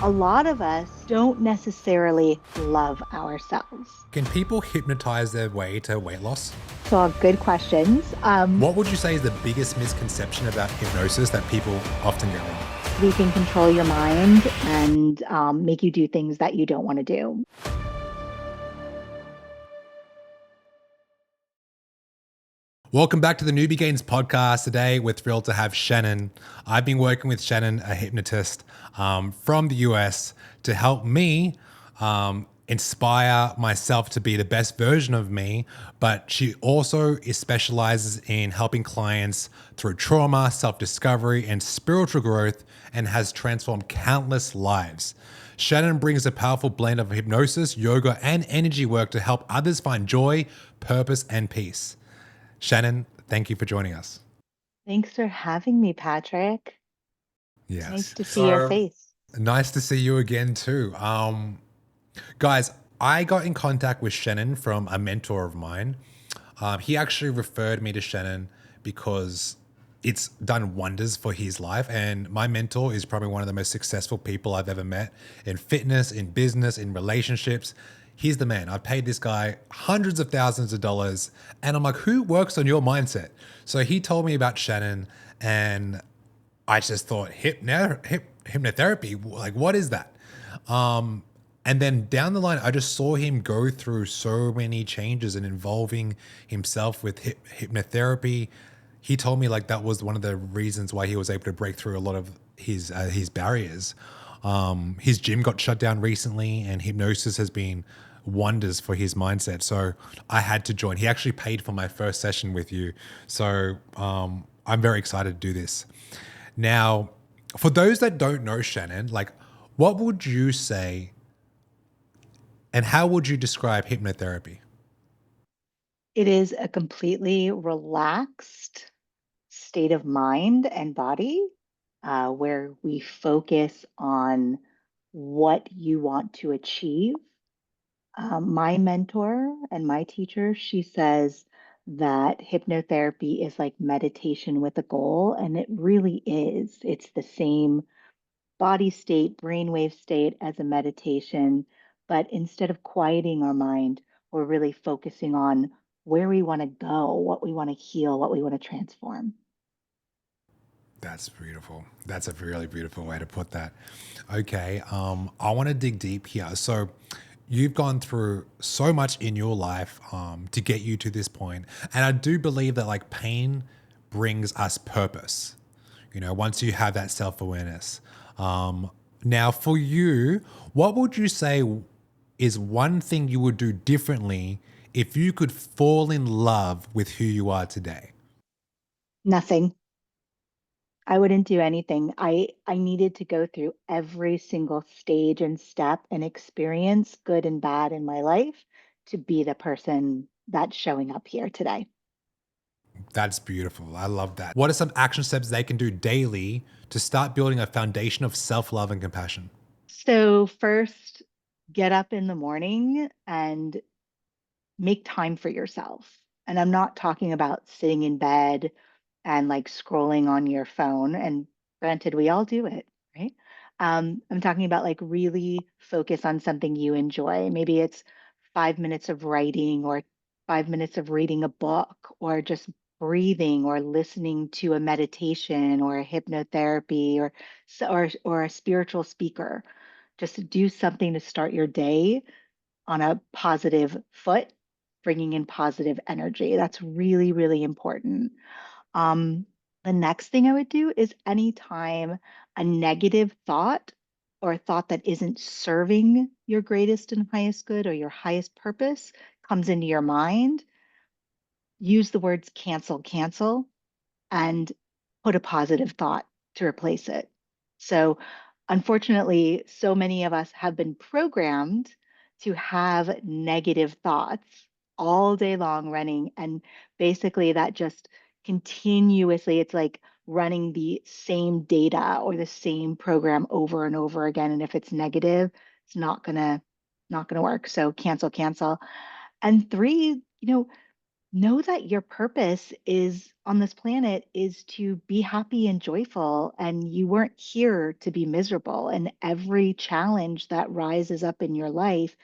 A lot of us don't necessarily love ourselves. Can people hypnotize their way to weight loss? So, good questions. What would you say is the biggest misconception about hypnosis that people often get wrong? We can control your mind and make you do things that you don't want to do. Welcome back to the Newbie Gains podcast. Today, we're thrilled to have Shanon. I've been working with Shanon, a hypnotist from the US, to help me inspire myself to be the best version of me. But she also specializes in helping clients through trauma, self-discovery, and spiritual growth, and has transformed countless lives. Shanon brings a powerful blend of hypnosis, yoga, and energy work to help others find joy, purpose, and peace. Shanon, thank you for joining us. Thanks for having me, Patrick. Nice Yes. to see your face. Nice to see you again too. Guys, I got in contact with Shanon from a mentor of mine. He actually referred me to Shanon because it's done wonders for his life. And my mentor is probably one of the most successful people I've ever met in fitness, in business, in relationships. He's the man. I've paid this guy hundreds of thousands of dollars. And I'm like, who works on your mindset? So he told me about Shanon, and I just thought, hypnotherapy, like, what is that? And then down the line, I just saw him go through so many changes and involving himself with hypnotherapy. He told me like that was one of the reasons why he was able to break through a lot of his barriers. His gym got shut down recently, and hypnosis has been wonders for his mindset. So I had to join. He actually paid for my first session with you. So I'm very excited to do this. Now, for those that don't know Shanon, like, what would you say and how would you describe hypnotherapy? It is a completely relaxed state of mind and body where we focus on what you want to achieve. My mentor and my teacher, she says that hypnotherapy is like meditation with a goal, and it really is. It's the same body state, brainwave state as a meditation, but instead of quieting our mind, we're really focusing on where we want to go, what we want to heal, what we want to transform. That's beautiful. That's a really beautiful way to put that. Okay, I want to dig deep here. So, you've gone through so much in your life to get you to this point, and I do believe that like pain brings us purpose. You know, once you have that self awareness. Now, for you, what would you say is one thing you would do differently if you could fall in love with who you are today? Nothing. I wouldn't do anything. I needed to go through every single stage and step and experience, good and bad, in my life to be the person that's showing up here today. That's beautiful. I love that. What are some action steps they can do daily to start building a foundation of self love and compassion? So first, get up in the morning and make time for yourself. And I'm not talking about sitting in bed and like scrolling on your phone. And granted, we all do it, right? I'm talking about like really focus on something you enjoy. Maybe it's 5 minutes of writing or 5 minutes of reading a book or just breathing or listening to a meditation or a hypnotherapy or a spiritual speaker. Just do something to start your day on a positive foot, bringing in positive energy. That's really, really important. Um, the next thing I would do is anytime a negative thought or a thought that isn't serving your greatest and highest good or your highest purpose comes into your mind, use the words cancel, cancel, and put a positive thought to replace it. So, unfortunately, so many of us have been programmed to have negative thoughts all day long running. And basically, that just continuously, it's like running the same data or the same program over and over again. And if it's negative, it's not gonna work. So cancel, cancel. And three, know that your purpose is on this planet is to be happy and joyful, and you weren't here to be miserable. And every challenge that rises up in your life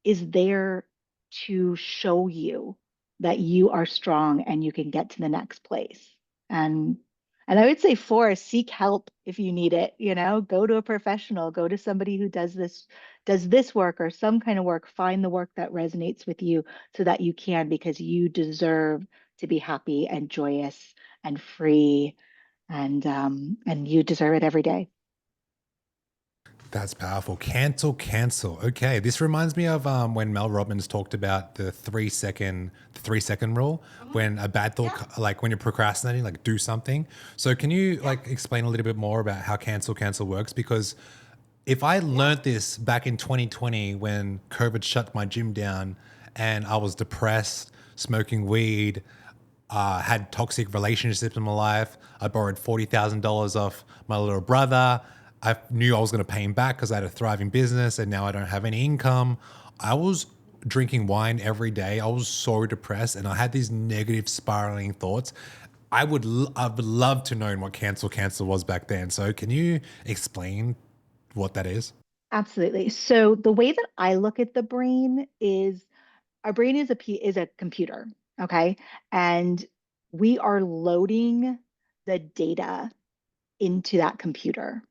is there to show you that you are strong and you can get to the next place. And and I would say four, seek help if you need it, go to a professional, go to somebody who does this work or some kind of work, find the work that resonates with you so that you can, because you deserve to be happy and joyous and free, and you deserve it every day. That's powerful. Cancel, cancel. Okay, this reminds me of when Mel Robbins talked about the 3 second rule. Mhm. When a bad thought, Yeah. like when you're procrastinating, like do something. So can you Yeah. like explain a little bit more about how cancel, cancel works? Because if I Yeah. learned this back in 2020 when COVID shut my gym down and I was depressed, smoking weed, had toxic relationships in my life. I borrowed $40,000 off my little brother. I knew I was going to pay him back because I had a thriving business and now I don't have any income. I was drinking wine every day. I was so depressed and I had these negative spiraling thoughts. I would love to know what cancel was back then. So can you explain what that is? Absolutely. So the way that I look at the brain is our brain is a computer, okay? And we are loading the data into that computer.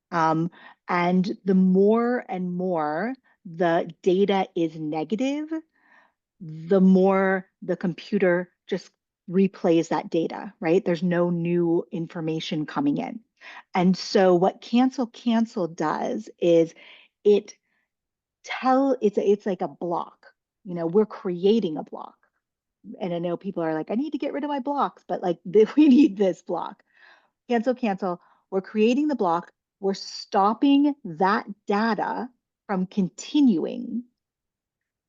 Um, and the more and more the data is negative, the more the computer just replays that data, right? There's no new information coming in. And so what cancel does is it it's like a block. We're creating a block. And I know people are like, I need to get rid of my blocks, but like we need this block. Cancel. We're creating the block. We're stopping that data from continuing.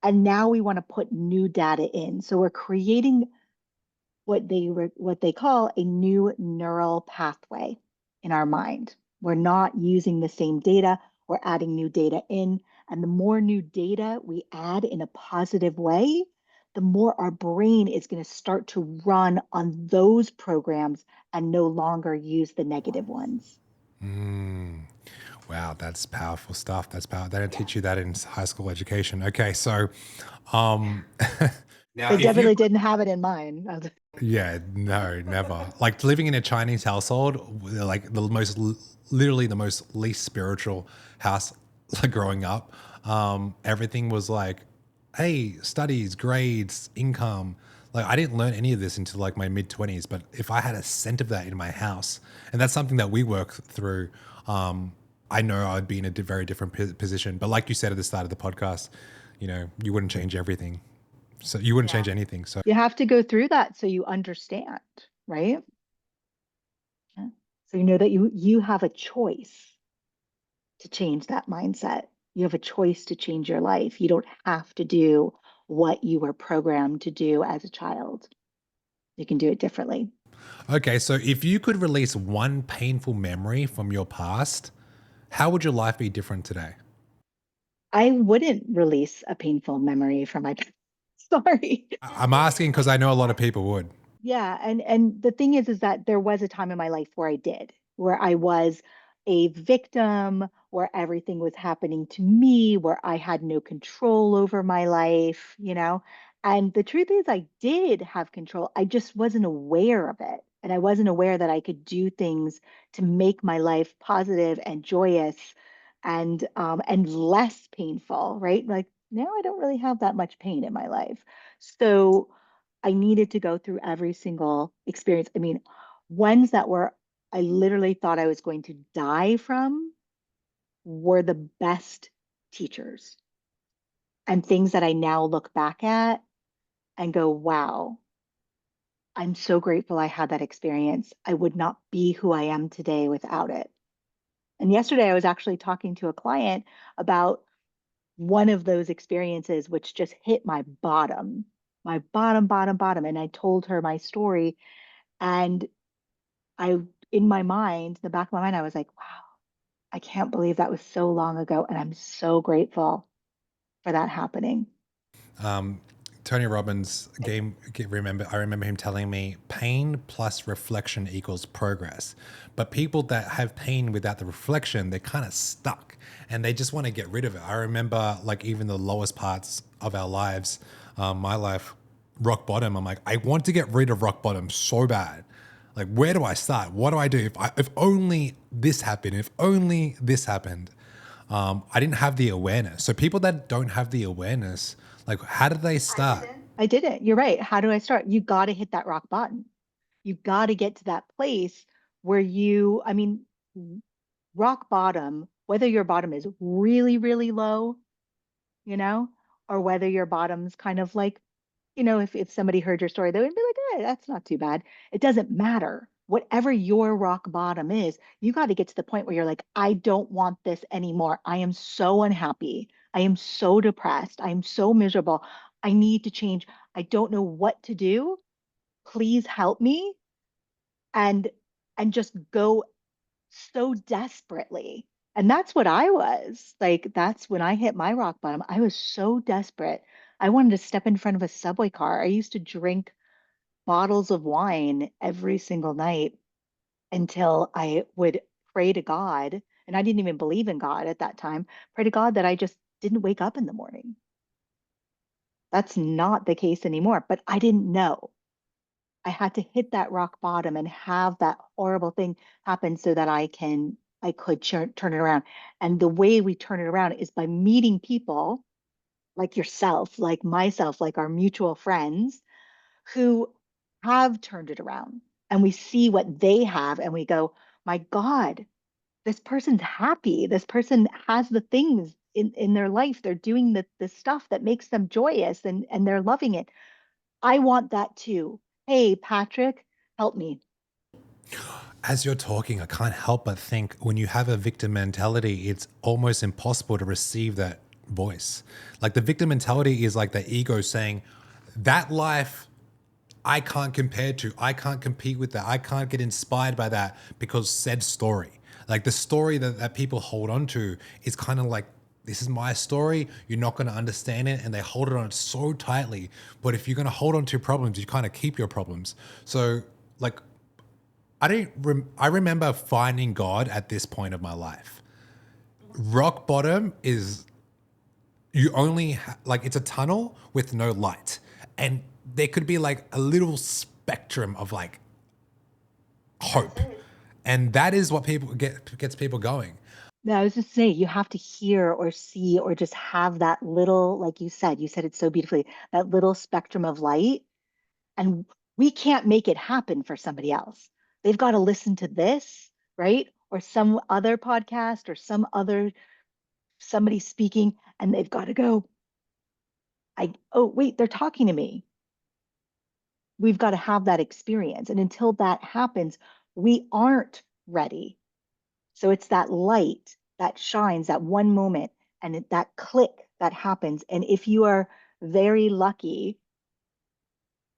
And now we want to put new data in. So we're creating what they call a new neural pathway in our mind. We're not using the same data, we're adding new data in. And the more new data we add in a positive way, the more our brain is going to start to run on those programs and no longer use the negative ones. Wow, that's powerful stuff. That's power. They don't Yeah. teach you that in high school education. Okay, so um, now They if you definitely didn't have it in mind. yeah, no, never. Like living in a Chinese household, like literally the most least spiritual house like growing up. Everything was like, hey, studies, grades, income. Like I didn't learn any of this until like my mid 20s. But if I had a cent of that in my house, and that's something that we work through, I know I'd be in a very different position. But like you said at the start of the podcast, you wouldn't change everything. So you wouldn't Yeah. change anything. So You have to go through that so you understand, right? Yeah. So you know that you have a choice to change that mindset. You have a choice to change your life. You don't have to do what you were programmed to do as a child. You can do it differently. okay, so if you could release one painful memory from your past, how would your life be different today? I wouldn't release a painful memory from my sorry. I'm asking because I know a lot of people would. Yeah, and the thing is that there was a time in my life where I did, where I was a victim, where everything was happening to me, where I had no control over my life. And the truth is I did have control. I just wasn't aware of it. And I wasn't aware that I could do things to make my life positive and joyous and less painful, right? Like now I don't really have that much pain in my life. So I needed to go through every single experience. I mean, ones that were, I literally thought I was going to die from were the best teachers and things that I now look back at and go, wow, I'm so grateful I had that experience. I would not be who I am today without it. And yesterday I was actually talking to a client about one of those experiences, which just hit my bottom. And I told her my story. And I, in my mind, the back of my mind, I was like, wow, I can't believe that was so long ago. And I'm so grateful for that happening. Tony Robbins game. I remember him telling me pain plus reflection equals progress. But people that have pain without the reflection, they're kind of stuck and they just want to get rid of it. I remember like even the lowest parts of our lives, my life, rock bottom. I'm like, I want to get rid of rock bottom so bad. Like, where do I start? What do I do? If only this happened, if only this happened. I didn't have the awareness. So people that don't have the awareness, like, how did they start? I didn't. You're right. How do I start? You got to hit that rock bottom. You got to get to that place where I mean, rock bottom, whether your bottom is really, really low, you know, or whether your bottom's kind of like, if somebody heard your story, they would be like, that's not too bad. It doesn't matter. Whatever your rock bottom is, you got to get to the point where you're like, I don't want this anymore. I am so unhappy. I am so depressed. I am so miserable. I need to change. I don't know what to do. Please help me. And just go so desperately. And that's what I was. Like, that's when I hit my rock bottom. I was so desperate. I wanted to step in front of a subway car. I used to drink bottles of wine every single night until I would pray to God. And I didn't even believe in God at that time. Pray to God that I just didn't wake up in the morning. That's not the case anymore, but I didn't know. I had to hit that rock bottom and have that horrible thing happen so that I could turn it around. And the way we turn it around is by meeting people like yourself, like myself, like our mutual friends who have turned it around. And we see what they have and we go, my God, this person's happy. This person has the things in their life. They're doing the stuff that makes them joyous and they're loving it. I want that too. Hey, Patrick, help me. As you're talking, I can't help but think when you have a victim mentality, it's almost impossible to receive that voice. Like the victim mentality is like the ego saying, that life I can't compare to. I can't compete with that. I can't get inspired by that because said story. Like the story that people hold on to is kind of like, this is my story. You're not going to understand it. And they hold it on so tightly. But if you're going to hold on to problems, you kind of keep your problems. So, like, I remember finding God at this point of my life. Rock bottom is you only like it's a tunnel with no light. And there could be like a little spectrum of like hope. And that is what people gets people going. Now, I was just saying, you have to hear or see or just have that little, like you said it so beautifully, that little spectrum of light. And we can't make it happen for somebody else. They've got to listen to this, right? Or some other podcast or somebody speaking, and they've got to go, oh, wait, they're talking to me. We've got to have that experience. And until that happens, we aren't ready. So it's that light that shines, that one moment, and that click that happens. And if you are very lucky,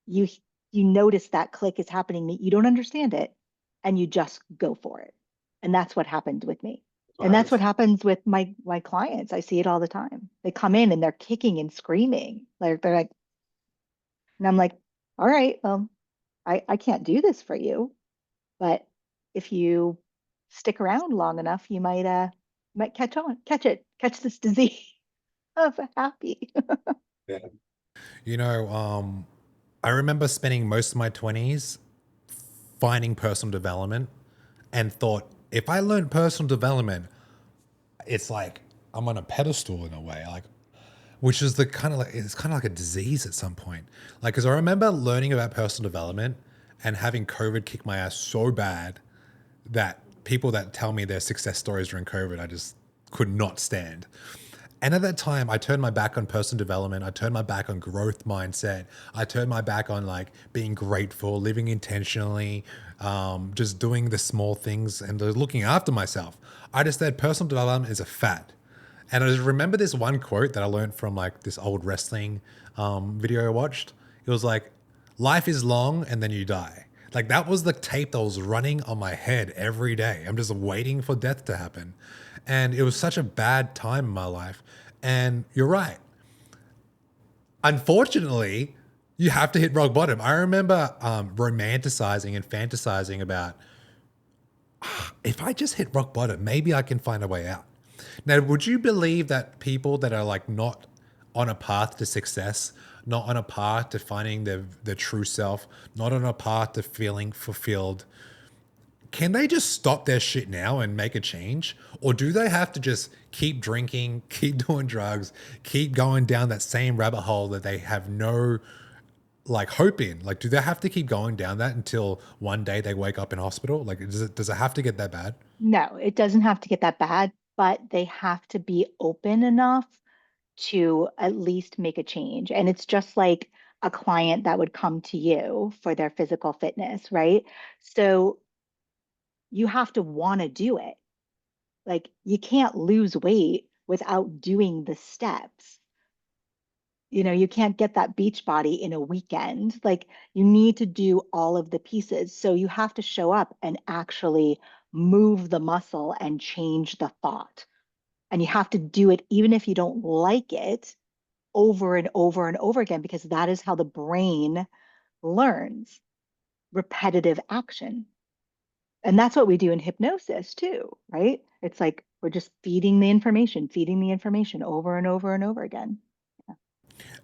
you you notice that click is happening, you don't understand it, and you just go for it. And that's what happened with me. And that's what happens with my clients. I see it all the time. They come in and they're kicking and screaming. Like they're like, and I'm like, all right, well, I can't do this for you. But if you stick around long enough, you might catch this disease of happy. You know, I remember spending most of my 20s finding personal development and thought if I learn personal development, it's like I'm on a pedestal in a way. Like which is the kind of like it's kind of like a disease at some point. Like, because I remember learning about personal development and having COVID kick my ass so bad that people that tell me their success stories during COVID, I just could not stand. And at that time, I turned my back on personal development. I turned my back on growth mindset. I turned my back on like being grateful, living intentionally, just doing the small things and looking after myself. I just said personal development is a fad. And I just remember this one quote that I learned from like this old wrestling video I watched. It was like, life is long and then you die. Like that was the tape that was running on my head every day. I'm just waiting for death to happen. And it was such a bad time in my life. And you're right. Unfortunately, you have to hit rock bottom. I remember romanticizing and fantasizing about, if I just hit rock bottom, maybe I can find a way out. Now, would you believe that people that are like not on a path to success, not on a path to finding their true self, not on a path to feeling fulfilled, can they just stop their shit now and make a change? Or do they have to just keep drinking, keep doing drugs, keep going down that same rabbit hole that they have no like hope in? Like, do they have to keep going down that until one day they wake up in hospital? Like, does it have to get that bad? No, it doesn't have to get that bad, but they have to be open enough to at least make a change. And it's just like a client that would come to you for their physical fitness, right? So you have to want to do it. Like you can't lose weight without doing the steps. You can't get that beach body in a weekend. Like you need to do all of the pieces. So you have to show up and actually move the muscle and change the thought. And you have to do it even if you don't like it over and over and over again, because that is how the brain learns repetitive action. And that's what we do in hypnosis too, right? It's like we're just feeding the information over and over and over again. Yeah.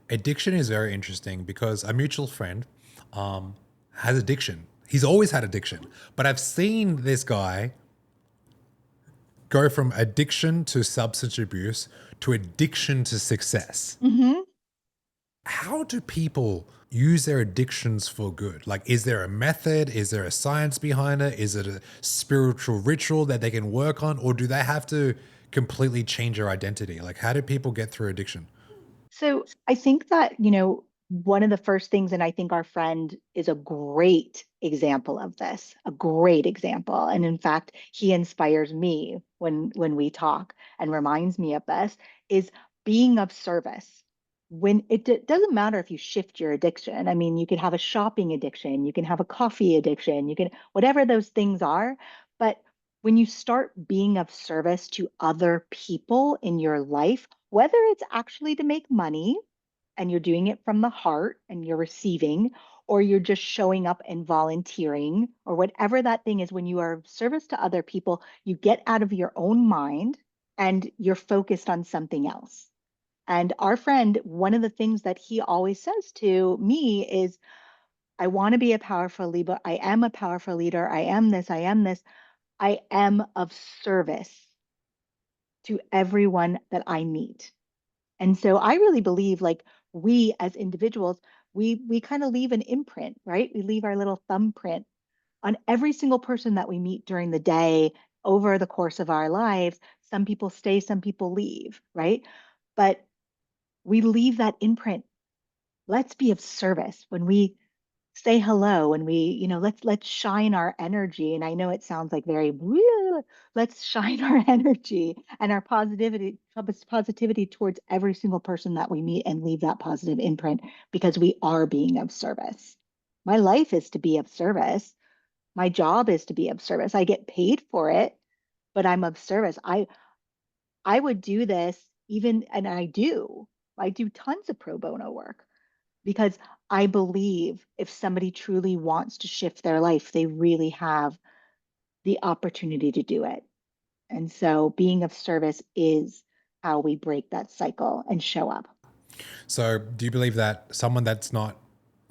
Addiction is very interesting because a mutual friend has addiction. He's always had addiction, but I've seen this guy go from addiction to substance abuse to addiction to success. Hmm. How do people use their addictions for good? Like, is there a method? Is there a science behind it? Is it a spiritual ritual that they can work on? Or do they have to completely change their identity? Like, how do people get through addiction? So I think that, one of the first things, and I think our friend is a great example of this, a great example. And in fact, he inspires me when we talk and reminds me of this, is being of service. When doesn't matter if you shift your addiction. I mean, you could have a shopping addiction, you can have a coffee addiction, you can, whatever those things are. But when you start being of service to other people in your life, whether it's actually to make money and you're doing it from the heart and you're receiving, or you're just showing up and volunteering, or whatever that thing is, when you are of service to other people, you get out of your own mind and you're focused on something else. And our friend, one of the things that he always says to me is, I want to be a powerful leader. I am a powerful leader. I am this. I am this. I am of service to everyone that I meet. And so I really believe like we as individuals, we kind of leave an imprint, right? We leave our little thumbprint on every single person that we meet during the day over the course of our lives. Some people stay, some people leave, right? But we leave that imprint. Let's be of service when we say hello and let's shine our energy. And I know it sounds like very let's shine our energy and our positivity towards every single person that we meet and leave that positive imprint, because we are being of service. My life is to be of service. My job is to be of service. I get paid for it, but I'm of service. I would do this even, and I do tons of pro bono work because I believe if somebody truly wants to shift their life, they really have the opportunity to do it. And so being of service is how we break that cycle and show up. So, do you believe that someone that's not,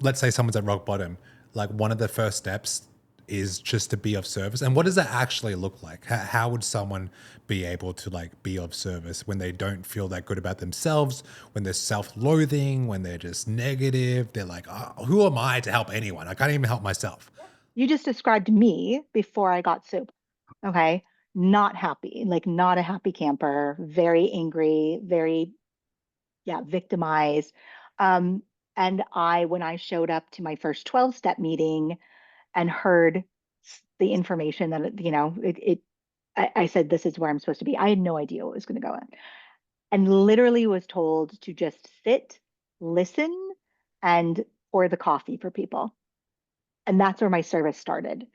let's say someone's at rock bottom, like one of the first steps is just to be of service? And what does that actually look like? How would someone be able to like be of service when they don't feel that good about themselves, when they're self-loathing, when they're just negative? They're like, oh, who am I to help anyone? I can't even help myself. You just described me before I got sober. Okay. Not happy, like not a happy camper, very angry, very, yeah, victimized. Um, and when I showed up to my first 12 step meeting and heard the information that, I said, this is where I'm supposed to be. I had no idea what was going to go on, and literally was told to just sit, listen, and pour the coffee for people. And that's where my service started.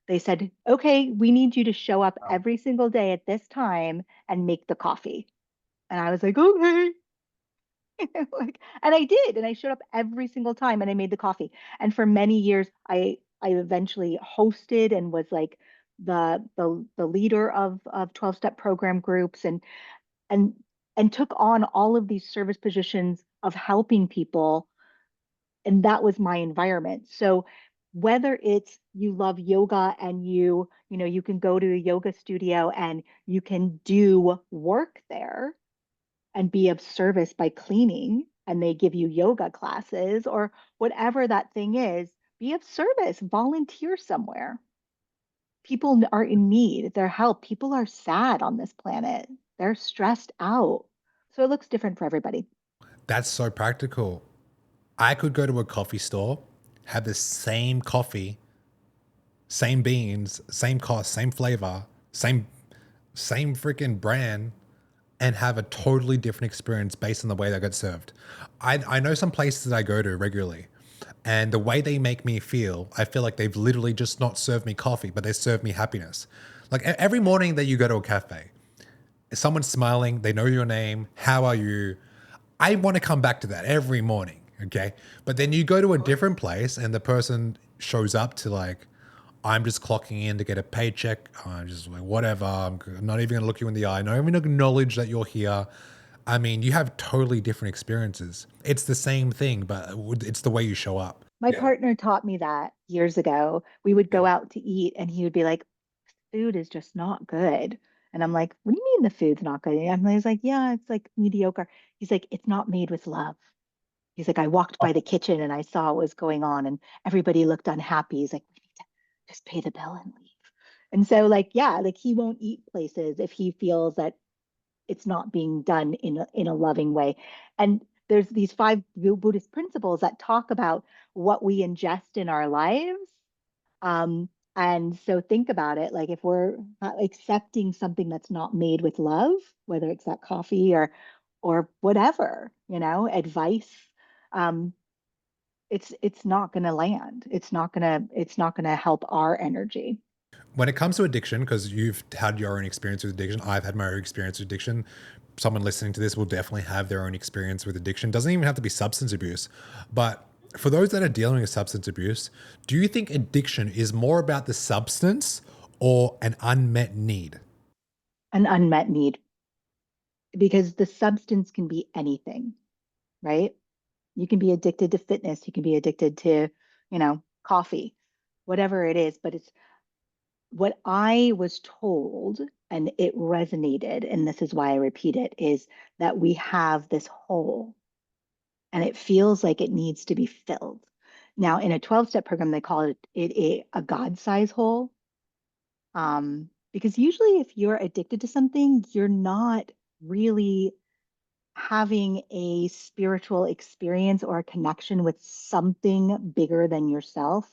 They said, okay, we need you to show up every single day at this time and make the coffee. And I was like, okay. Like, and I did, and I showed up every single time and I made the coffee. And for many years, I eventually hosted and was like the leader of 12-step program groups and and took on all of these service positions of helping people, and that was my environment. So whether it's you love yoga and you know you can go to a yoga studio and you can do work there and be of service by cleaning, and they give you yoga classes or whatever that thing is, be of service, volunteer somewhere. People are in need, they're help. People are sad on this planet, they're stressed out. So it looks different for everybody. That's so practical. I could go to a coffee store, have the same coffee, same beans, same cost, same flavor, same freaking brand, and have a totally different experience based on the way that got served. I know some places that I go to regularly, and the way they make me feel, I feel like they've literally just not served me coffee, but they served me happiness. Like every morning that you go to a cafe, someone's smiling, they know your name, how are you? I want to come back to that every morning, okay? But then you go to a different place and the person shows up to like, I'm just clocking in to get a paycheck. I'm just like, whatever. I'm not even going to look you in the eye. Not even acknowledge that you're here. I mean, you have totally different experiences. It's the same thing, but it's the way you show up. My partner taught me that years ago. We would go out to eat and he would be like, food is just not good. And I'm like, what do you mean the food's not good? And he's like, yeah, it's like mediocre. He's like, it's not made with love. He's like, I walked by the kitchen and I saw what was going on and everybody looked unhappy. He's like, we need to just pay the bill and leave. And so, like, yeah, like he won't eat places if he feels that it's not being done in a loving way. And there's these five Buddhist principles that talk about what we ingest in our lives. And so think about it, like if we're accepting something that's not made with love, whether it's that coffee or whatever, advice, um, it's not going to land. It's not going to help our energy. When it comes to addiction, because you've had your own experience with addiction, I've had my own experience with addiction. Someone listening to this will definitely have their own experience with addiction. Doesn't even have to be substance abuse. But for those that are dealing with substance abuse, do you think addiction is more about the substance or an unmet need? An unmet need, because the substance can be anything, right? You can be addicted to fitness, you can be addicted to, coffee, whatever it is, but it's what I was told, and it resonated, and this is why I repeat it, is that we have this hole and it feels like it needs to be filled. Now, in a 12-step program, they call it a God size hole. Because usually, if you're addicted to something, you're not really having a spiritual experience or a connection with something bigger than yourself.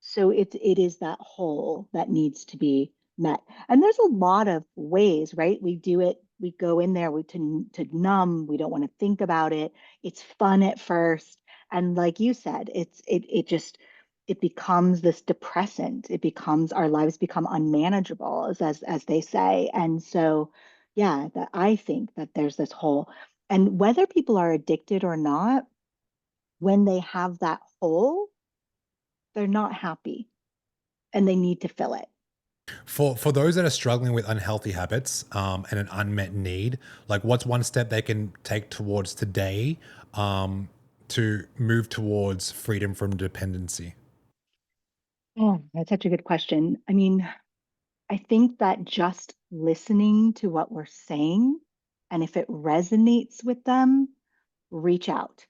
So it is that hole that needs to be met. And there's a lot of ways, right? We do it, we go in there to numb, we don't want to think about it. It's fun at first. And like you said, it just it becomes this depressant. It becomes our lives become unmanageable, as they say. And so yeah, that I think that there's this hole. And whether people are addicted or not, when they have that hole, they're not happy and they need to fill it. For those that are struggling with unhealthy habits and an unmet need, like what's one step they can take towards today to move towards freedom from dependency? Oh, that's such a good question. I mean, I think that just listening to what we're saying, and if it resonates with them, reach out.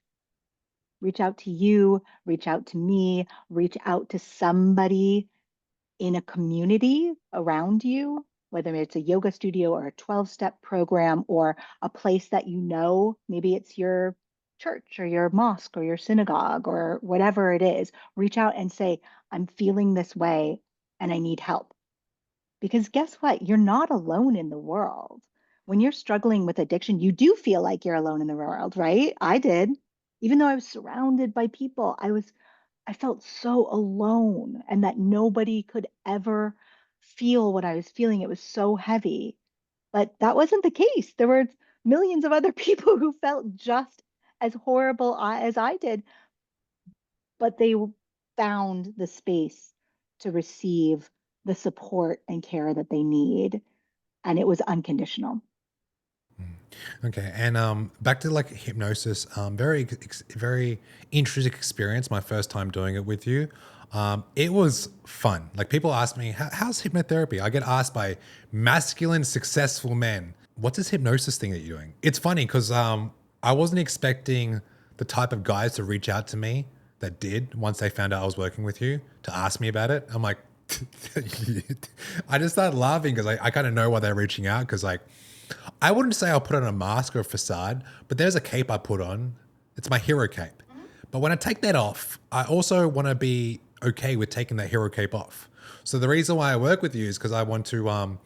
Reach out to you, reach out to me, reach out to somebody in a community around you, whether it's a yoga studio or a 12-step program or a place that maybe it's your church or your mosque or your synagogue or whatever it is. Reach out and say, I'm feeling this way and I need help. Because guess what? You're not alone in the world. When you're struggling with addiction, you do feel like you're alone in the world, right? I did. Even though I was surrounded by people, I felt so alone and that nobody could ever feel what I was feeling. It was so heavy. But that wasn't the case. There were millions of other people who felt just as horrible as I did, but they found the space to receive the support and care that they need. And it was unconditional. Okay, and back to like hypnosis. Very interesting experience. My first time doing it with you. It was fun. Like people ask me, "How's hypnotherapy?" I get asked by masculine, successful men, "What's this hypnosis thing that you're doing?" It's funny because I wasn't expecting the type of guys to reach out to me that did once they found out I was working with you to ask me about it. I'm like, I just started laughing because I kind of know why they're reaching out because like I wouldn't say I'll put on a mask or a facade, but there's a cape I put on. It's my hero cape. But when I take that off, I also want to be okay with taking that hero cape off. So the reason why I work with you is because I want to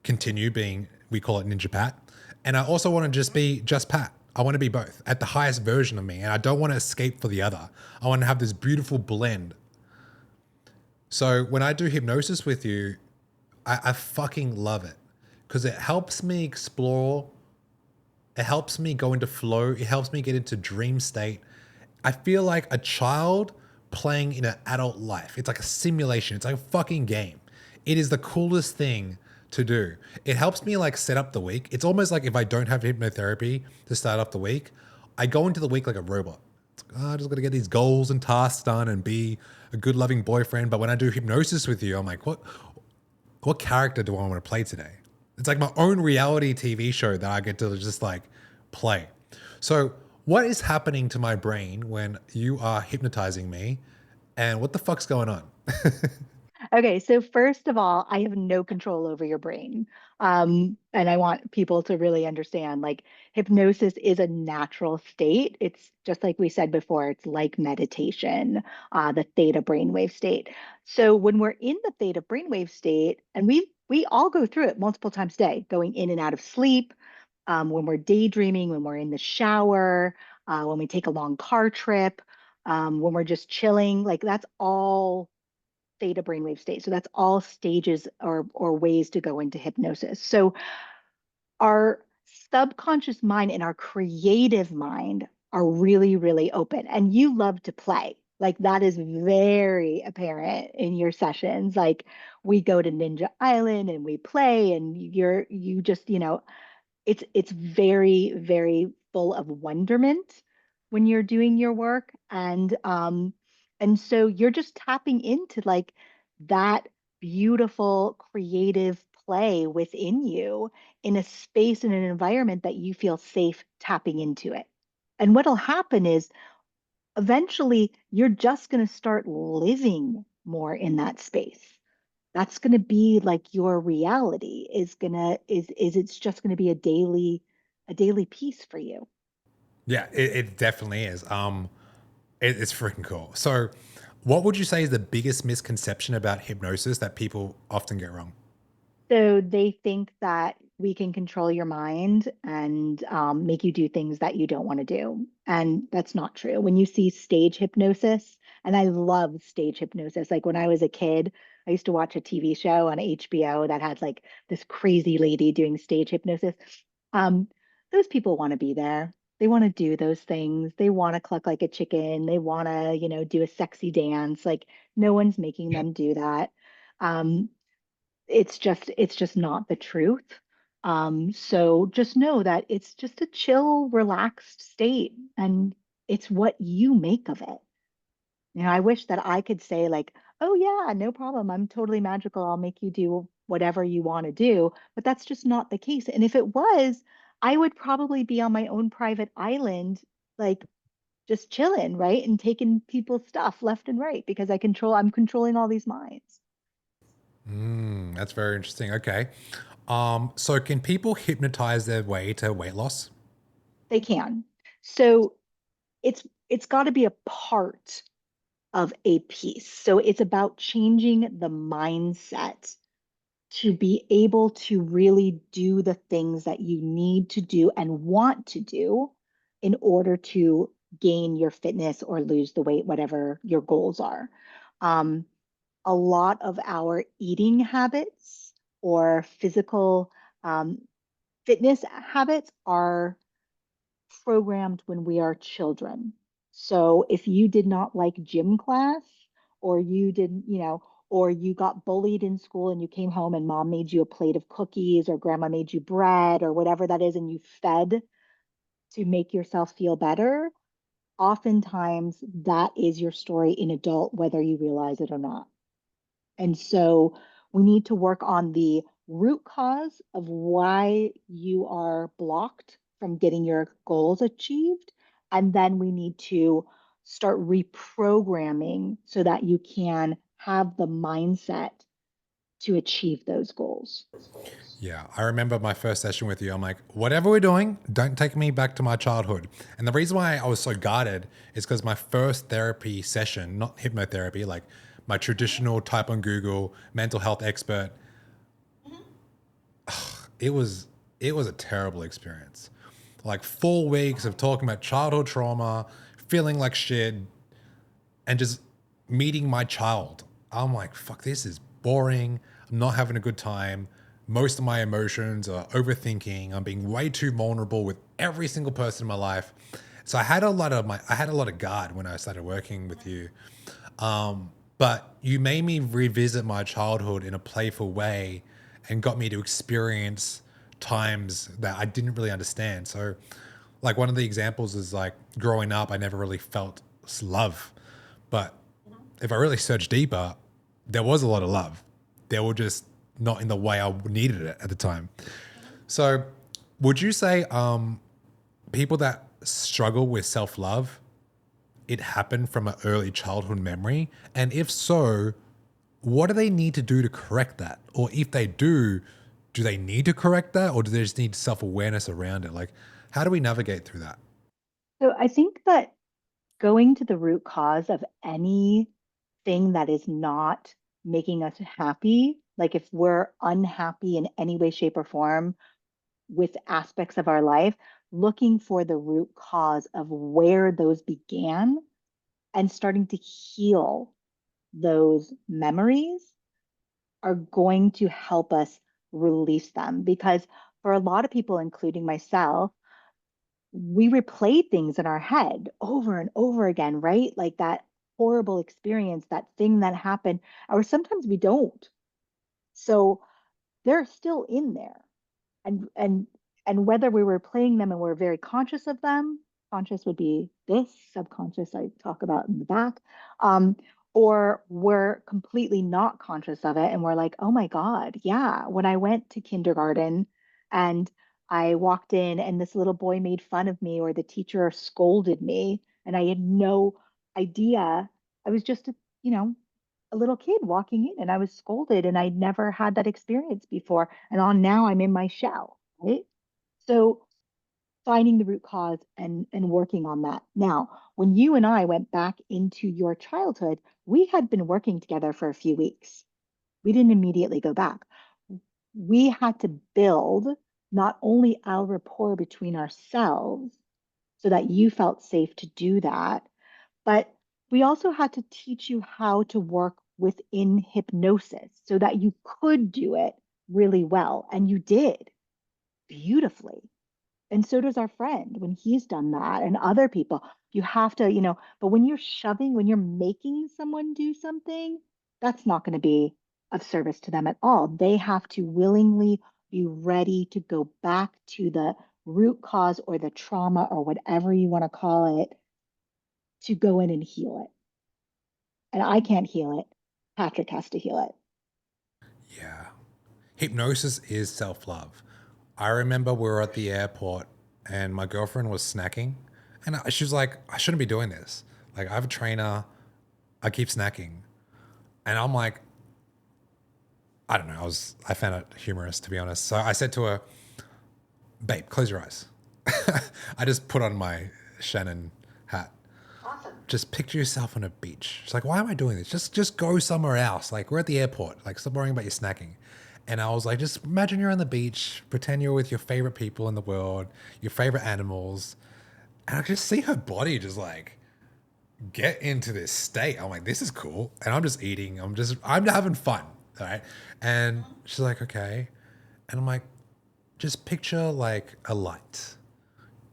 continue being, we call it Ninja Pat. And I also want to just be just Pat. I want to be both at the highest version of me. And I don't want to escape for the other. I want to have this beautiful blend. So when I do hypnosis with you, I fucking love it because it helps me explore. It helps me go into flow. It helps me get into dream state. I feel like a child playing in an adult life. It's like a simulation. It's like a fucking game. It is the coolest thing to do. It helps me like set up the week. It's almost like if I don't have hypnotherapy to start off the week, I go into the week like a robot. It's like, I just got to get these goals and tasks done and be a good loving boyfriend. But when I do hypnosis with you, I'm like, what character do I want to play today? It's like my own reality TV show that I get to just like play. So, what is happening to my brain when you are hypnotizing me? And what the fuck's going on? Okay, so first of all, I have no control over your brain. And I want people to really understand like hypnosis is a natural state. It's just like we said before, it's like meditation, the theta brainwave state. So when we're in the theta brainwave state, and we all go through it multiple times a day, going in and out of sleep, when we're daydreaming, when we're in the shower, when we take a long car trip, when we're just chilling, like that's all theta brainwave state. So that's all stages or ways to go into hypnosis. So our subconscious mind and our creative mind are really, really open. And you love to play. Like that is very apparent in your sessions. Like we go to Ninja Island and we play and you just, it's very, very full of wonderment when you're doing your work. And so you're just tapping into like that beautiful creative play within you in a space and an environment that you feel safe tapping into it. And what'll happen is eventually you're just going to start living more in that space. That's going to be like your reality is it's just going to be a daily piece for you. Yeah, it definitely is. It's freaking cool. So, what would you say is the biggest misconception about hypnosis that people often get wrong? So they think that we can control your mind and make you do things that you don't want to do. And that's not true. When you see stage hypnosis, and I love stage hypnosis. Like when I was a kid, I used to watch a TV show on HBO that had like this crazy lady doing stage hypnosis. Um, those people want to be there. They want to do those things. They want to cluck like a chicken. They want to, do a sexy dance. Like no one's making them do that. Um, it's just not the truth. So just know that it's just a chill, relaxed state, and it's what you make of it. I wish that I could say like, oh yeah, no problem. I'm totally magical. I'll make you do whatever you want to do, but that's just not the case. And if it was, I would probably be on my own private island, like just chilling, right? And taking people's stuff left and right because I'm controlling all these minds. That's very interesting. Okay. So can people hypnotize their way to weight loss? They can. So it's got to be a part of a piece. So it's about changing the mindset to be able to really do the things that you need to do and want to do in order to gain your fitness or lose the weight, whatever your goals are. Um, a lot of our eating habits or physical um, fitness habits are programmed when we are children. So if you did not like gym class, or you didn't, or you got bullied in school and you came home and mom made you a plate of cookies or grandma made you bread or whatever that is, and you fed to make yourself feel better, oftentimes that is your story in adult, whether you realize it or not. And so we need to work on the root cause of why you are blocked from getting your goals achieved. And then we need to start reprogramming so that you can have the mindset to achieve those goals. Yeah, I remember my first session with you. I'm like, whatever we're doing, don't take me back to my childhood. And the reason why I was so guarded is because my first therapy session, not hypnotherapy, like my traditional type on Google mental health expert, it was it was a terrible experience. Like 4 weeks of talking about childhood trauma, feeling like shit, and just meeting my child. I'm like, fuck, this is boring. I'm not having a good time. Most of my emotions are overthinking. I'm being way too vulnerable with every single person in my life. So I had a lot of guard when I started working with you. But you made me revisit my childhood in a playful way and got me to experience times that I didn't really understand. So, like, one of the examples is like growing up, I never really felt love. But if I really search deeper, there was a lot of love. They were just not in the way I needed it at the time. So, would you say people that struggle with self love, it happened from an early childhood memory? And if so, what do they need to do to correct that? Or if they do they need to correct that, or do they just need self awareness around it? Like, how do we navigate through that? So I think that going to the root cause of anything that is not making us happy, like if we're unhappy in any way, shape, or form with aspects of our life, looking for the root cause of where those began and starting to heal those memories are going to help us release them. Because for a lot of people, including myself, we replay things in our head over and over again, right? Like that horrible experience, that thing that happened, or sometimes we don't. So they're still in there. And and whether we were playing them and we're very conscious of them, conscious would be this, subconscious I talk about in the back, um, or we're completely not conscious of it and we're like, oh my God, yeah, when I went to kindergarten and I walked in and this little boy made fun of me or the teacher scolded me and I had no idea. I was just you know, a little kid walking in and I was scolded and I'd never had that experience before. And on now I'm in my shell, right? So finding the root cause and working on that. Now, when you and I went back into your childhood, we had been working together for a few weeks. We didn't immediately go back. We had to build not only our rapport between ourselves so that you felt safe to do that, but we also had to teach you how to work within hypnosis so that you could do it really well. And you did beautifully. And so does our friend when he's done that and other people. You have to, but when you're shoving, when you're making someone do something, that's not going to be of service to them at all. They have to willingly be ready to go back to the root cause or the trauma or whatever you want to call it to go in and heal it. And I can't heal it. Patrick has to heal it. Yeah. Hypnosis is self love. I remember we were at the airport and my girlfriend was snacking. And she was like, I shouldn't be doing this. Like, I have a trainer. I keep snacking. And I'm like, I don't know. I found it humorous, to be honest. So I said to her, babe, close your eyes. I just put on my Shannon hat. Just picture yourself on a beach. She's like, why am I doing this? Just go somewhere else. Like, we're at the airport. Like, stop worrying about your snacking. And I was like, just imagine you're on the beach, pretend you're with your favorite people in the world, your favorite animals. And I just see her body just like get into this state. I'm like, this is cool. And I'm just eating. I'm having fun. All right. And she's like, okay. And I'm like, just picture like a light.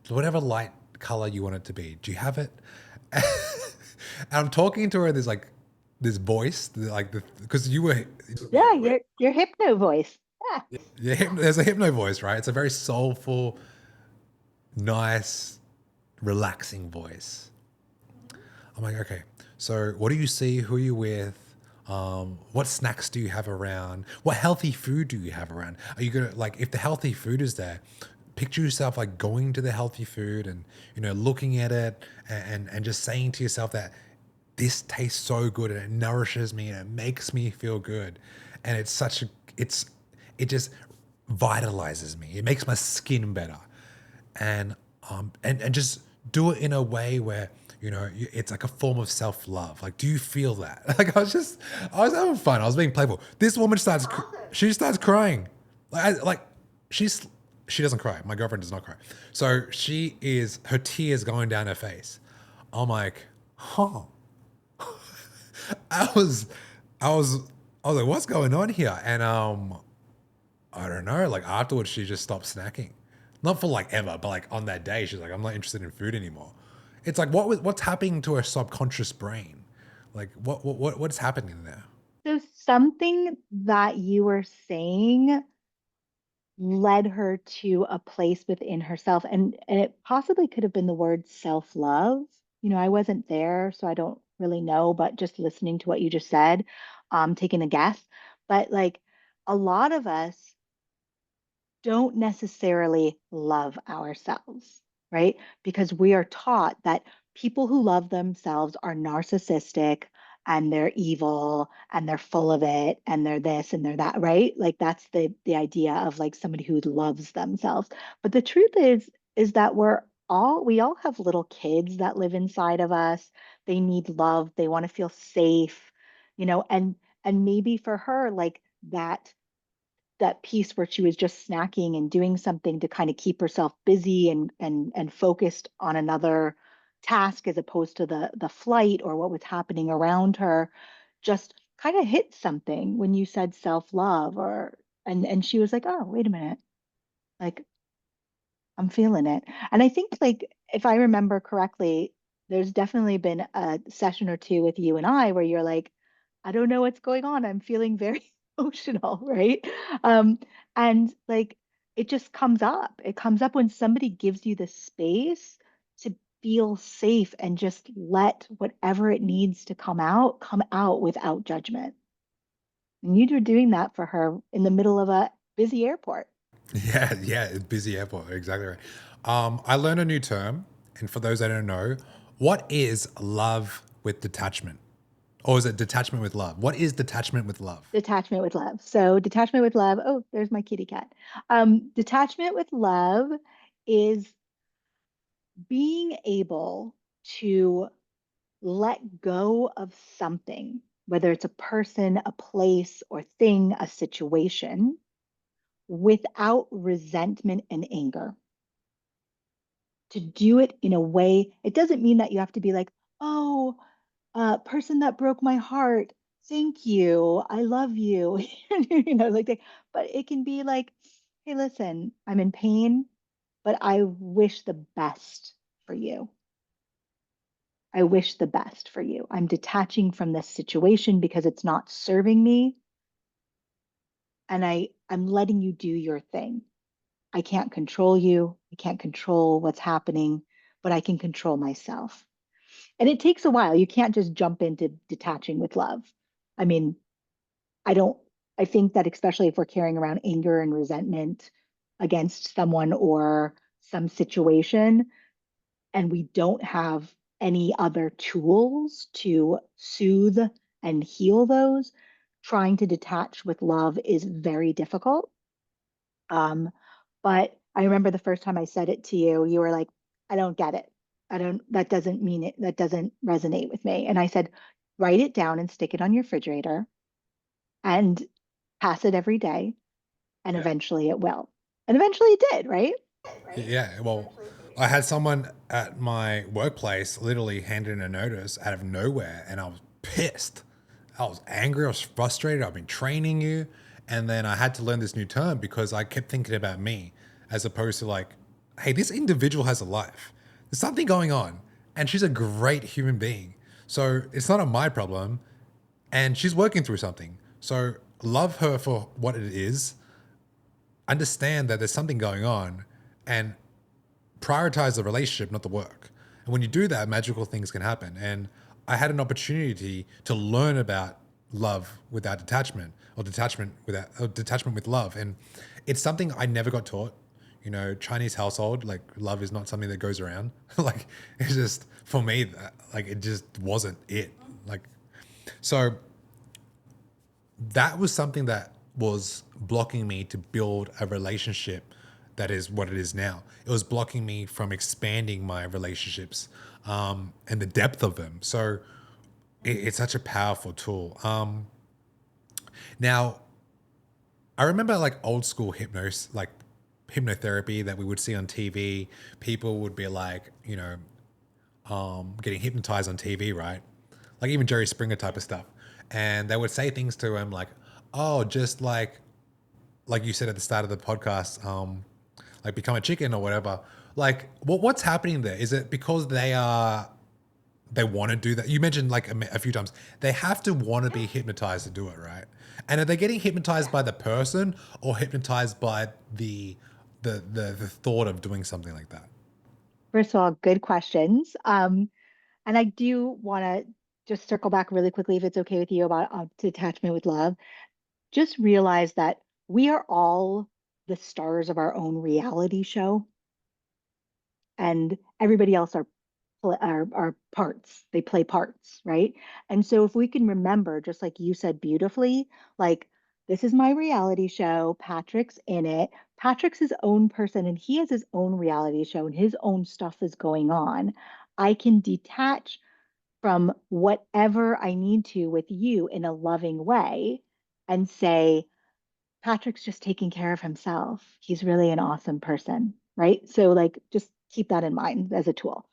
whatever light color you want it to be. Do you have it? And I'm talking to her. There's like this voice, like because you were, Yeah, your hypno voice. Yeah. yeah, there's a hypno voice, right? It's a very soulful, nice, relaxing voice. I'm like, okay, so what do you see? Who are you with? What snacks do you have around? What healthy food do you have around? Are you gonna like if the healthy food is there? Picture yourself like going to the healthy food and looking at it and just saying to yourself that this tastes so good and it nourishes me and it makes me feel good, and it's such a it just vitalizes me. It makes my skin better, and just do it in a way where it's like a form of self-love. Like, do you feel that? Like, I was having fun. I was being playful. This woman she starts crying. Like she doesn't cry. My girlfriend does not cry. So her tears going down her face. I'm like, huh. I was I was I was like, what's going on here? And I don't know. Like afterwards, she just stopped snacking. Not for like ever, but like on that day, she's like, I'm not interested in food anymore. It's like what's happening to her subconscious brain? Like what's happening there? So something that you were saying led her to a place within herself, and it possibly could have been the word self-love. I wasn't there, so I don't really know, but just listening to what you just said, taking a guess. But like a lot of us don't necessarily love ourselves, right? Because we are taught that people who love themselves are narcissistic and they're evil and they're full of it and they're this and they're that, right? Like that's the idea of like somebody who loves themselves. But the truth is that we all have little kids that live inside of us. They need love, they want to feel safe, and maybe for her like that piece where she was just snacking and doing something to kind of keep herself busy and focused on another task as opposed to the flight or what was happening around her, just kind of hit something when you said self-love, or and she was like, oh, wait a minute, like I'm feeling it. And I think, like, if I remember correctly, there's definitely been a session or two with you and I where you're like, I don't know what's going on. I'm feeling very emotional, right? Um, and like it just comes up. It comes up when somebody gives you the space to feel safe and just let whatever it needs to come out without judgment. And you were doing that for her in the middle of a busy airport. Yeah, yeah, busy airport. Exactly right. I learned a new term, and for those that don't know, what is love with detachment? Or is it detachment with love? What is detachment with love? Detachment with love. So, detachment with love. Oh, there's my kitty cat. Detachment with love is being able to let go of something, whether it's a person, a place, or thing, a situation, without resentment and anger. To do it in a way, it doesn't mean that you have to be like, oh, person that broke my heart, thank you, I love you, like that. But it can be like, hey, listen, I'm in pain, but I wish the best for you. I wish the best for you. I'm detaching from this situation because it's not serving me, and I'm letting you do your thing. I can't control you. I can't control what's happening, but I can control myself. And it takes a while. You can't just jump into detaching with love. I mean, I don't, I think that especially if we're carrying around anger and resentment against someone or some situation, and we don't have any other tools to soothe and heal those, trying to detach with love is very difficult. Um, but I remember the first time I said it to you, you were like, I don't get it. That doesn't mean it, that doesn't resonate with me. And I said, write it down and stick it on your refrigerator and pass it every day. And eventually it will. And eventually it did, right? Yeah, well, I had someone at my workplace literally hand in a notice out of nowhere, and I was pissed. I was angry. I was frustrated. I've been training you, and then I had to learn this new term because I kept thinking about me, as opposed to like hey, this individual has a life. There's something going on, and she's a great human being. So it's not my problem, and she's working through something. So love her for what it is. Understand that there's something going on, and prioritize the relationship, not the work. And when you do that, magical things can happen. And I had an opportunity to learn about love without detachment, or detachment with love. And it's something I never got taught. You know, Chinese household, like love is not something that goes around. Like it's just for me, like it just wasn't it. Like so that was something that was blocking me to build a relationship that is what it is now. It was blocking me from expanding my relationships and the depth of them. So it's such a powerful tool. Now, I remember like old school hypnosis, like hypnotherapy that we would see on TV. People would be like, you know, getting hypnotized on TV, right? Like even Jerry Springer type of stuff. And they would say things to him like, oh, just like you said at the start of the podcast, like become a chicken or whatever. Like, what's happening there? Is it because they want to do that? You mentioned like a few times they have to want to be hypnotized to do it, right? And are they getting hypnotized by the person or hypnotized by the thought of doing something like that? First of all, good questions. And I do want to just circle back really quickly, if it's okay with you, about detachment with love. Just realize that we are all the stars of our own reality show, and everybody else are parts. They play parts, right? And so if we can remember, just like you said beautifully, like this is my reality show, Patrick's in it. Patrick's his own person and he has his own reality show and his own stuff is going on. I can detach from whatever I need to with you in a loving way and say, Patrick's just taking care of himself. He's really an awesome person, right? So, like, just keep that in mind as a tool.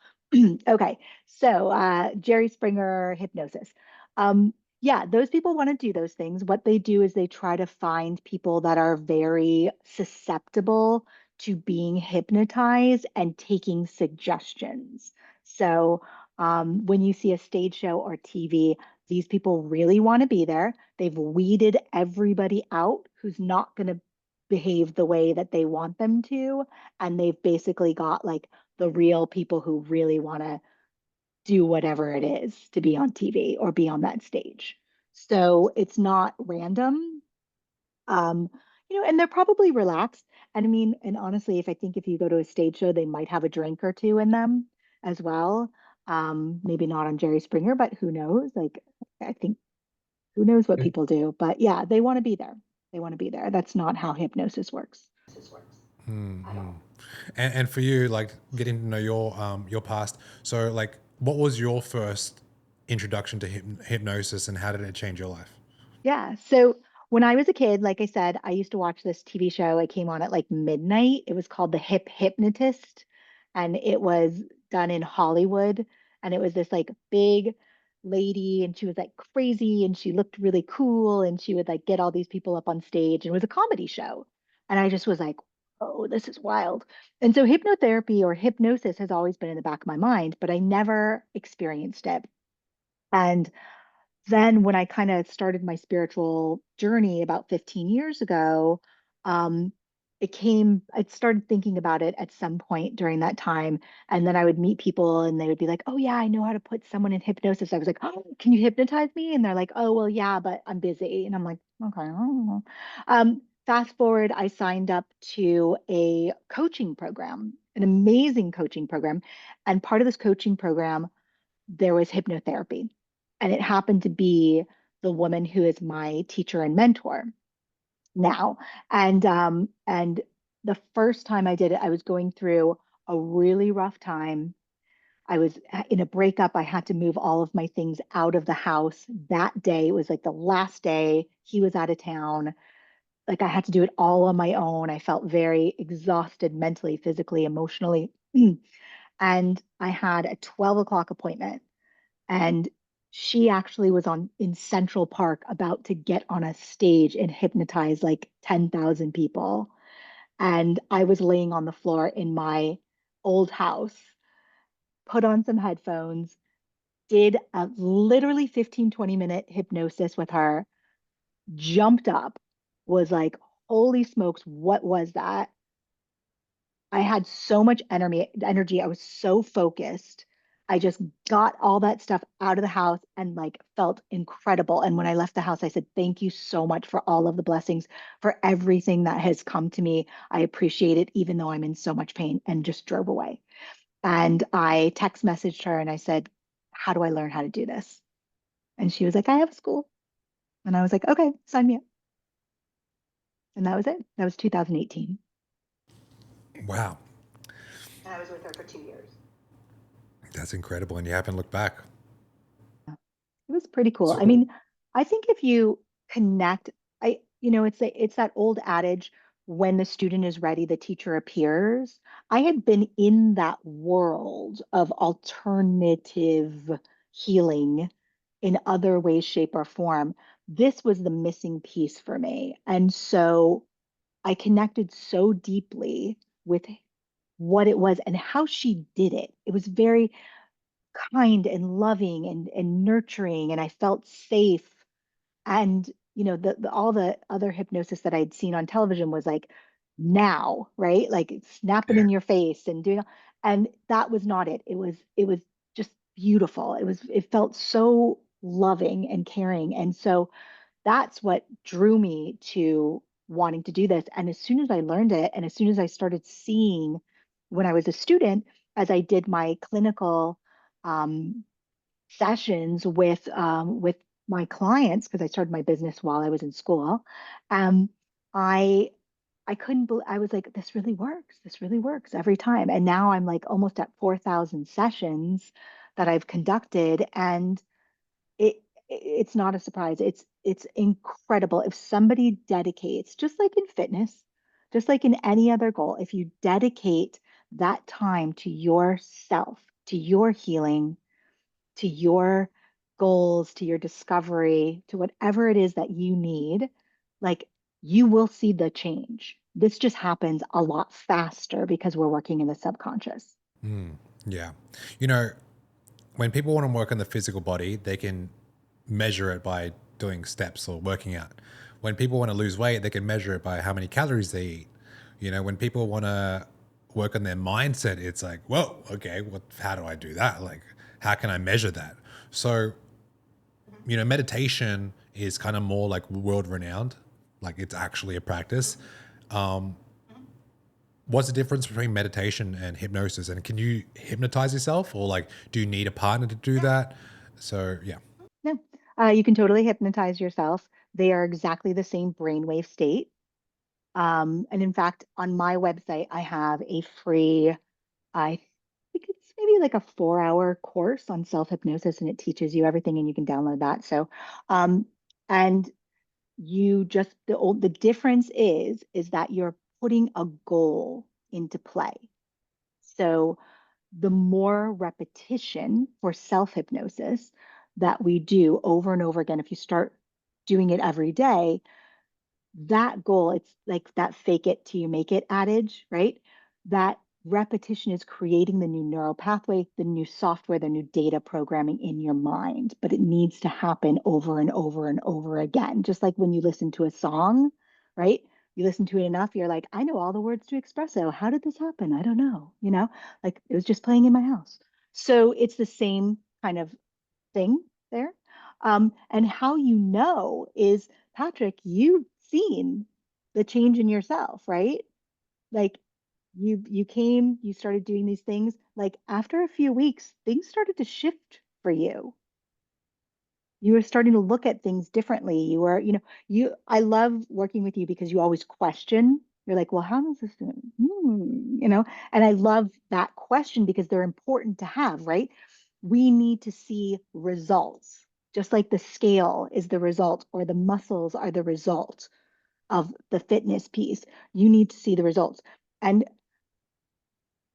Okay, so Jerry Springer hypnosis. Yeah, those people want to do those things. What they do is they try to find people that are very susceptible to being hypnotized and taking suggestions. So, when you see a stage show or TV, these people really want to be there. They've weeded everybody out who's not going to behave the way that they want them to. And they've basically got like the real people who really want to do whatever it is to be on TV or be on that stage. So it's not random. Um, and they're probably relaxed. And I mean, and honestly, if I think if you go to a stage show, they might have a drink or two in them as well. Maybe not on Jerry Springer, but who knows? Like, I think who knows what people do, but yeah, they want to be there. They want to be there. That's not how hypnosis works at all. And for you, like getting to know your past. So like, what was your first introduction to hypnosis, and how did it change your life? Yeah. So when I was a kid, like I said, I used to watch this TV show. It came on at like midnight. It was called The Hypnotist, and it was done in Hollywood. And it was this like big lady, and she was like crazy, and she looked really cool, and she would like get all these people up on stage. And it was a comedy show. And I just was like, oh, this is wild. And so hypnotherapy or hypnosis has always been in the back of my mind, but I never experienced it. And then when I kind of started my spiritual journey about 15 years ago, um, I started thinking about it at some point during that time. And then I would meet people and they would be like, oh, yeah, I know how to put someone in hypnosis. I was like, oh, can you hypnotize me? And they're like, oh, well, yeah, but I'm busy. And I'm like, okay. I don't know." Fast forward, I signed up to a coaching program, an amazing coaching program. And part of this coaching program there was hypnotherapy. And it happened to be the woman who is my teacher and mentor now. And the first time I did it, I was going through a really rough time. I was in a breakup. I had to move all of my things out of the house that day. It was like the last day he was out of town. Like I had to do it all on my own. I felt very exhausted mentally, physically, emotionally. And I had a 12 o'clock appointment and she actually was on in Central Park about to get on a stage and hypnotize like 10,000 people. And I was laying on the floor in my old house, put on some headphones, did a literally 15, 20-minute hypnosis with her, jumped up, was like, holy smokes, what was that? I had so much energy. I was so focused. I just got all that stuff out of the house and like felt incredible. And when I left the house, I said, thank you so much for all of the blessings, for everything that has come to me. I appreciate it, even though I'm in so much pain, and just drove away. And I text messaged her and I said, how do I learn how to do this? And she was like, I have a school. And I was like, okay, sign me up. And that was it. That was 2018. Wow. And I was with her for 2 years. That's incredible. And you haven't looked back. It was pretty cool. I So, mean, I think if you connect, it's that old adage, when the student is ready, the teacher appears. I had been in that world of alternative healing in other ways, shape, or form. This was the missing piece for me. And so I connected so deeply with what it was and how she did it. It was very kind and loving and nurturing, and I felt safe. And all the other hypnosis that I'd seen on television was like, now, right? Like snap it yeah. in your face and doing, and that was not it. It was just beautiful. It felt so loving and caring. And so that's what drew me to wanting to do this. And as soon as I learned it, and as soon as I started seeing when I was a student, as I did my clinical um, sessions with my clients, because I started my business while I was in school, um, I I couldn't believe, I was like, this really works. This really works every time. And now I'm like almost at 4,000 sessions that I've conducted, and it's not a surprise. It's incredible. If somebody dedicates, just like in fitness, just like in any other goal, if you dedicate that time to yourself, to your healing, to your goals, to your discovery, to whatever it is that you need, like you will see the change. This just happens a lot faster because we're working in the subconscious. Mm, yeah. You know, when people want to work on the physical body, they can measure it by doing steps or working out. When people want to lose weight, they can measure it by how many calories they eat. You know, when people want to work on their mindset, it's like, whoa, okay, how do I do that? Like, how can I measure that? So, you know, meditation is kind of more like world renowned, like it's actually a practice. What's the difference between meditation and hypnosis? And can you hypnotize yourself, or like, do you need a partner to do that? So, yeah. No, you can totally hypnotize yourself. They are exactly the same brainwave state. And in fact, on my website, I have a free, I think it's maybe like a 4-hour course on self-hypnosis, and it teaches you everything, and you can download that. So, um, and you just the difference is that you're putting a goal into play. So the more repetition for self-hypnosis that we do over and over again, if you start doing it every day, that goal, it's like that fake it till you make it adage, right? That repetition is creating the new neural pathway, the new software, the new data programming in your mind, but it needs to happen over and over and over again. Just like when you listen to a song, right? You listen to it enough, you're like, I know all the words to espresso. How did this happen? I don't know. Like it was just playing in my house. So it's the same kind of thing there. And how you know is, Patrick, you've seen the change in yourself, right? Like you came, you started doing these things. Like after a few weeks, things started to shift for you. You were starting to look at things differently. You were, I love working with you because you always question. You're like, well, how does this do? And I love that question because they're important to have, right? We need to see results, just like the scale is the result or the muscles are the result of the fitness piece. You need to see the results. And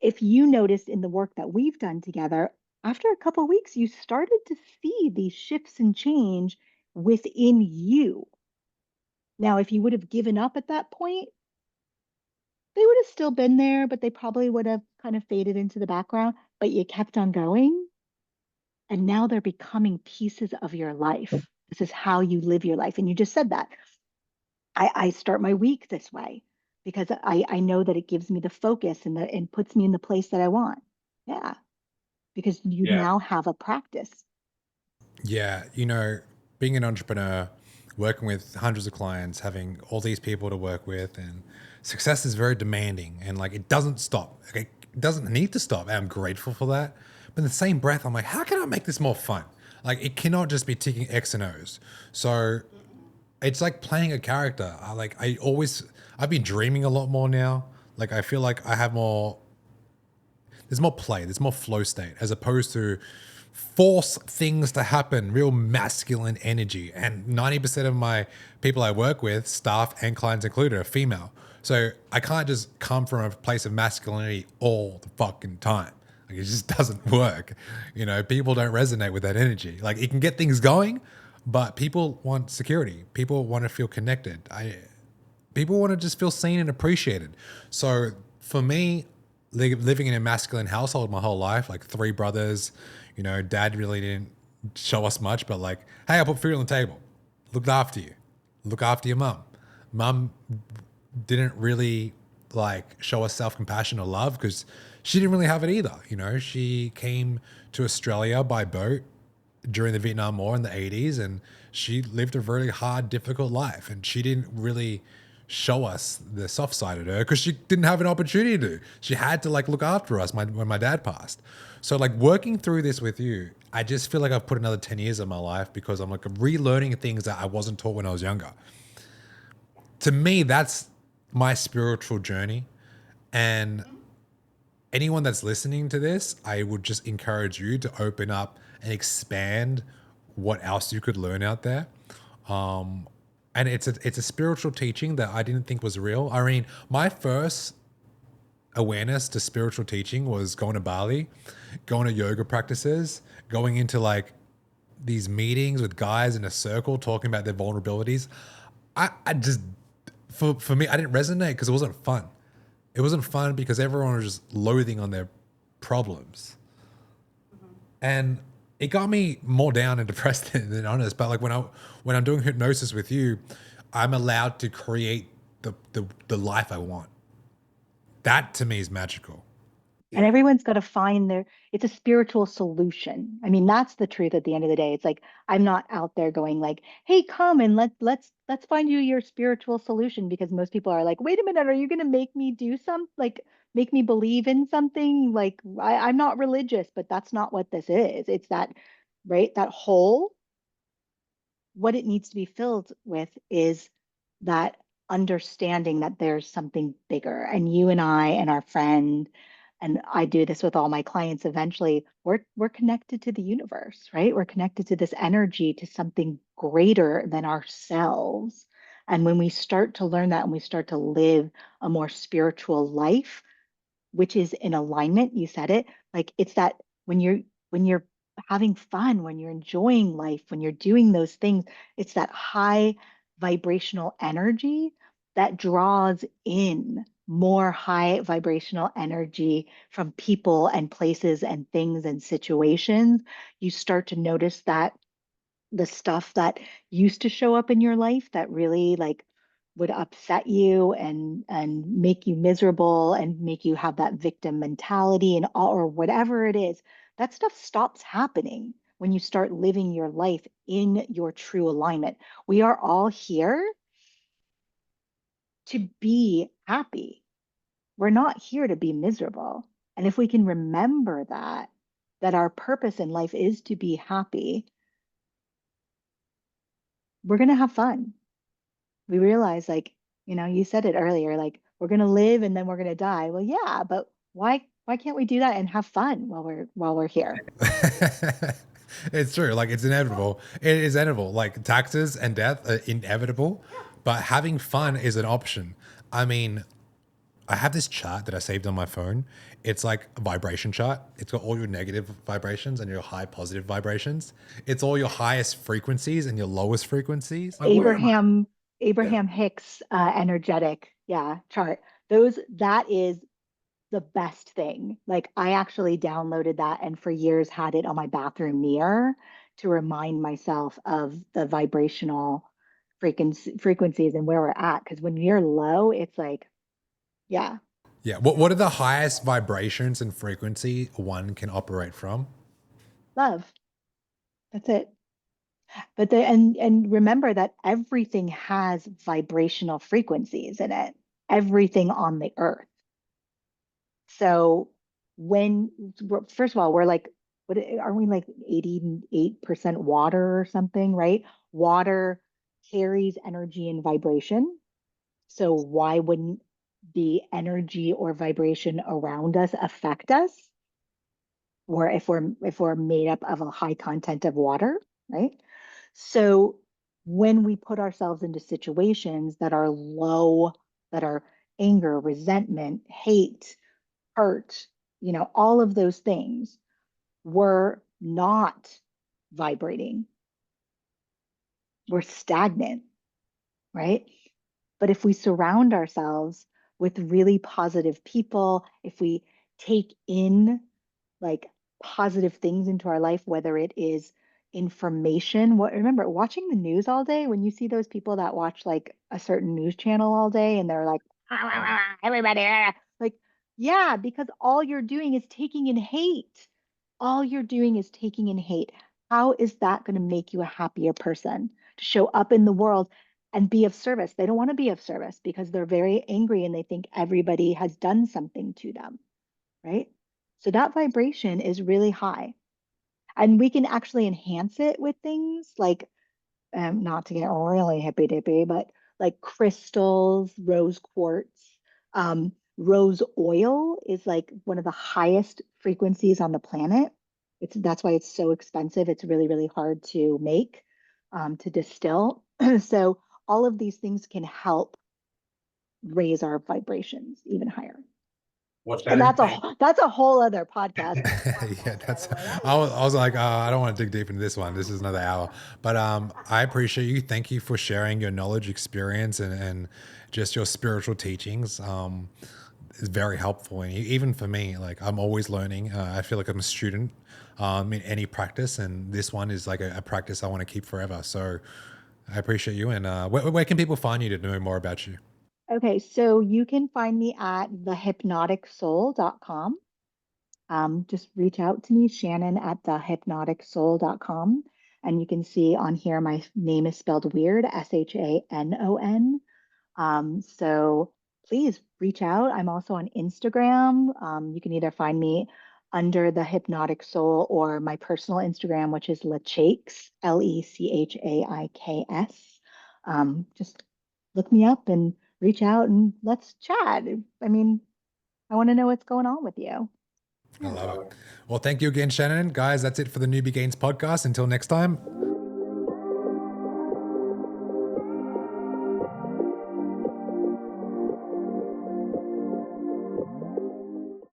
if you noticed in the work that we've done together, after a couple of weeks, you started to see these shifts and change within you. Now, if you would have given up at that point, they would have still been there, but they probably would have kind of faded into the background, but you kept on going. And now they're becoming pieces of your life. This is how you live your life. And you just said that. I start my week this way because I know that it gives me the focus and puts me in the place that I want. Yeah, because you Yeah. now have a practice. Yeah, being an entrepreneur, working with hundreds of clients, having all these people to work with, and success is very demanding, and like it doesn't stop. Like, it doesn't need to stop. And I'm grateful for that. But in the same breath, I'm like, how can I make this more fun? Like it cannot just be ticking X and O's. So it's like playing a character. I've been dreaming a lot more now. Like I feel like I have more, there's more play, there's more flow state as opposed to force things to happen, real masculine energy. And 90% of my people I work with, staff and clients included, are female. So I can't just come from a place of masculinity all the fucking time. Like it just doesn't work. People don't resonate with that energy. Like it can get things going, but people want security. People want to feel connected. People want to just feel seen and appreciated. So for me, living in a masculine household my whole life, like three brothers, dad really didn't show us much, but like, hey, I put food on the table, looked after you, look after your mum. Mum didn't really like show us self-compassion or love because she didn't really have it either. She came to Australia by boat during the Vietnam War in the 80s, and she lived a very hard, difficult life, and she didn't really show us the soft side of her because she didn't have an opportunity to. She had to like look after us when my dad passed. So like working through this with you, I just feel like I've put another 10 years of my life because I'm like relearning things that I wasn't taught when I was younger. To me, that's my spiritual journey. And anyone that's listening to this, I would just encourage you to open up and expand what else you could learn out there. And it's a spiritual teaching that I didn't think was real. I mean, my first awareness to spiritual teaching was going to Bali, going to yoga practices, going into like these meetings with guys in a circle talking about their vulnerabilities. I just, for me, I didn't resonate because it wasn't fun. It wasn't fun because everyone was just loathing on their problems. And it got me more down and depressed than honest. But like when I'm doing hypnosis with you, I'm allowed to create the life I want. That to me is magical. And Yeah. everyone's got to find it's a spiritual solution. I mean, that's the truth at the end of the day. It's like I'm not out there going like, "Hey, come and let's find you your spiritual solution," because most people are like, "Wait a minute, are you going to make me do something? Like make me believe in something? Like I'm not religious, but that's not what this is. It's that, right? That whole what it needs to be filled with is that understanding that there's something bigger. And you and I and our friend, and I do this with all my clients eventually, we're connected to the universe, right? We're connected to this energy, to something greater than ourselves. And when we start to learn that and we start to live a more spiritual life, which is in alignment, you said it, like it's that when you're having fun, when you're enjoying life, when you're doing those things, it's that high vibrational energy that draws in more high vibrational energy from people and places and things and situations. You start to notice that the stuff that used to show up in your life that really like would upset you and make you miserable and make you have that victim mentality and all or whatever it is, that stuff stops happening when you start living your life in your true alignment. We are all here to be happy. We're not here to be miserable. And if we can remember that our purpose in life is to be happy, we're going to have fun. We realize like, you said it earlier, like we're going to live and then we're going to die. Well, yeah, but why can't we do that and have fun while we're here? It's true. Like it's inevitable. It is inevitable. Like taxes and death are inevitable, but having fun is an option. I mean, I have this chart that I saved on my phone. It's like a vibration chart. It's got all your negative vibrations and your high positive vibrations. It's all your highest frequencies and your lowest frequencies. Like, where am I? Abraham Yeah. Abraham Hicks energetic, yeah, chart. That is the best thing. Like I actually downloaded that and for years had it on my bathroom mirror to remind myself of the vibrational frequencies and where we're at. Because when you're low, it's like, yeah, Yeah. What are the highest vibrations and frequency one can operate from? love. That's it. And remember that everything has vibrational frequencies in it. Everything on the earth. So when first of all, we're like, what are we like 88% water or something, right? Water carries energy and vibration. So why wouldn't the energy or vibration around us affect us? Or if we're made up of a high content of water, right? So when we put ourselves into situations that are low, that are anger, resentment, hate, hurt, all of those things, we're not vibrating. We're stagnant, right? But if we surround ourselves with really positive people, if we take in like positive things into our life, whether it is information. Remember watching the news all day when you see those people that watch like a certain news channel all day and they're like, everybody, like, yeah, because all you're doing is taking in hate. All you're doing is taking in hate. How is that going to make you a happier person to show up in the world and be of service? They don't want to be of service because they're very angry and they think everybody has done something to them, right? So that vibration is really high. And we can actually enhance it with things like, not to get really hippy dippy, but like crystals, rose quartz. Rose oil is like one of the highest frequencies on the planet. That's why it's so expensive. It's really, really hard to make, to distill. So all of these things can help raise our vibrations even higher. Well, And Shannon, thank that's a whole other podcast. yeah, that's. I was like, I don't want to dig deep into this one. This is another hour, but I appreciate you. Thank you for sharing your knowledge, experience, and just your spiritual teachings. Is very helpful, and even for me, like I'm always learning. I feel like I'm a student in any practice, and this one is like a practice I want to keep forever. So I appreciate you. And where can people find you to know more about you? Okay, so you can find me at thehypnoticsoul.com. Just reach out to me, Shannon at thehypnoticsoul.com. And you can see on here my name is spelled weird, Shanon. So please reach out. I'm also on Instagram. You can either find me under the Hypnotic Soul or my personal Instagram, which is Lechakes, Lechaiks. Just look me up and reach out and let's chat. I mean, I want to know what's going on with you. I Yeah. love it. Well, thank you again, Shannon. Guys, that's it for the Newbie Gains podcast. Until next time,